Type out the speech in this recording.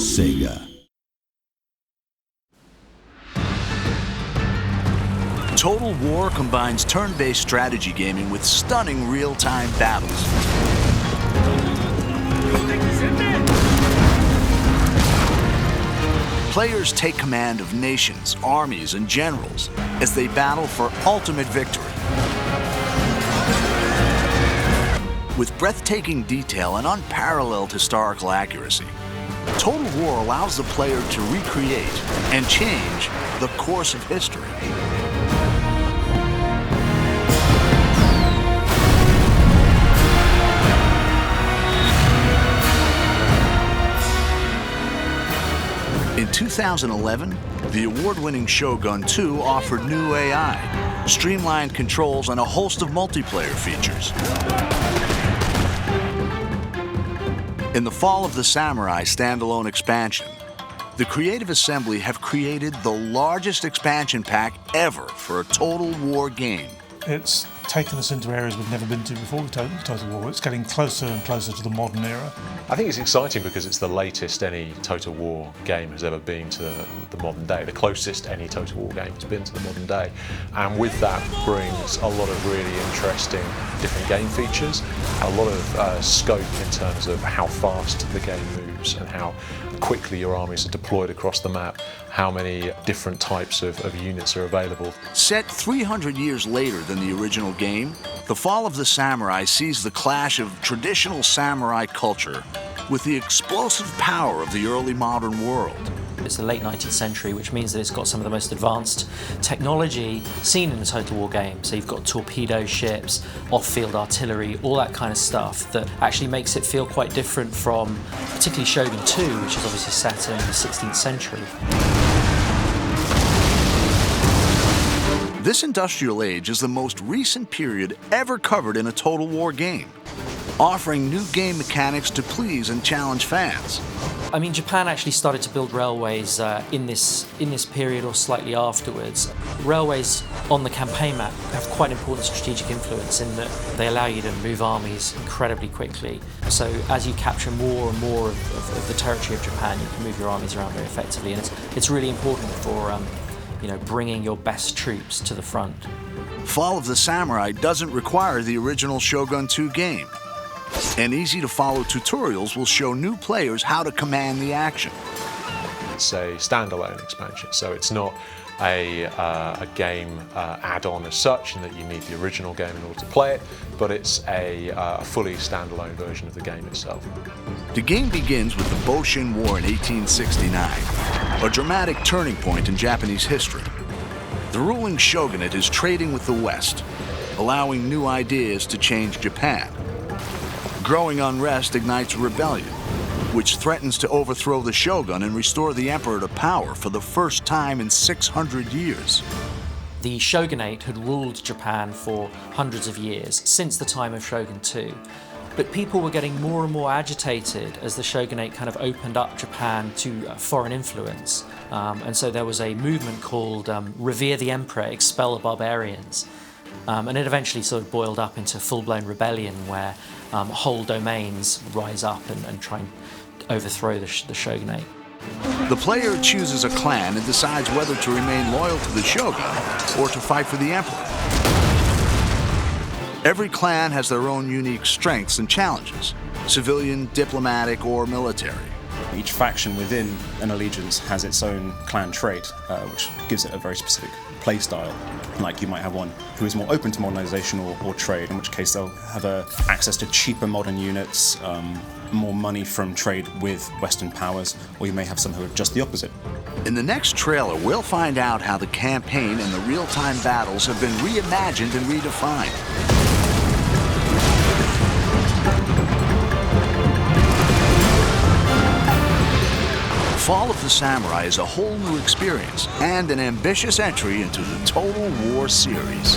Sega. Total War combines turn-based strategy gaming with stunning real-time battles. Players take command of nations, armies, and generals as they battle for ultimate victory. With breathtaking detail and unparalleled historical accuracy, Total War allows the player to recreate and change the course of history. In 2011, the award-winning Shogun 2 offered new AI, streamlined controls, and a host of multiplayer features. In the Fall of the Samurai standalone expansion, the Creative Assembly have created the largest expansion pack ever for a Total War game. It's taken us into areas we've never been to before with Total War. It's getting closer and closer to the modern era. I think it's exciting because it's the latest any Total War game has ever been to the modern day, the closest any Total War game has been to the modern day. And with that brings a lot of really interesting different game features, a lot of scope in terms of how fast the game moves and how quickly your armies are deployed across the map, how many different types of units are available. Set 300 years later than the original game, The Fall of the Samurai sees the clash of traditional samurai culture with the explosive power of the early modern world. It's the late 19th century, which means that it's got some of the most advanced technology seen in a Total War game. So you've got torpedo ships, off-field artillery, all that kind of stuff that actually makes it feel quite different from particularly Shogun 2, which is obviously set in the 16th century. This industrial age is the most recent period ever covered in a Total War game, offering new game mechanics to please and challenge fans. I mean, Japan actually started to build railways in this period or slightly afterwards. Railways on the campaign map have quite important strategic influence in that they allow you to move armies incredibly quickly. So as you capture more and more of the territory of Japan, you can move your armies around very effectively, and it's really important for bringing your best troops to the front. Fall of the Samurai doesn't require the original Shogun 2 game, and easy-to-follow tutorials will show new players how to command the action. It's a standalone expansion, so it's not a game add-on as such, in that you need the original game in order to play it, but it's a fully standalone version of the game itself. The game begins with the Boshin War in 1869, a dramatic turning point in Japanese history. The ruling shogunate is trading with the West, allowing new ideas to change Japan. Growing unrest ignites rebellion, which threatens to overthrow the shogun and restore the emperor to power for the first time in 600 years. The shogunate had ruled Japan for hundreds of years, since the time of Shogun 2. But people were getting more and more agitated as the shogunate kind of opened up Japan to foreign influence. And so there was a movement called Revere the Emperor, Expel the Barbarians. And it eventually sort of boiled up into full-blown rebellion where whole domains rise up and try and overthrow the shogunate. The player chooses a clan and decides whether to remain loyal to the shogun or to fight for the emperor. Every clan has their own unique strengths and challenges, civilian, diplomatic, or military. Each faction within an allegiance has its own clan trait, which gives it a very specific play style. Like you might have one who is more open to modernization or trade, in which case they'll have access to cheaper modern units, more money from trade with Western powers, or you may have some who are just the opposite. In the next trailer, we'll find out how the campaign and the real-time battles have been reimagined and redefined. Fall of the Samurai is a whole new experience and an ambitious entry into the Total War series.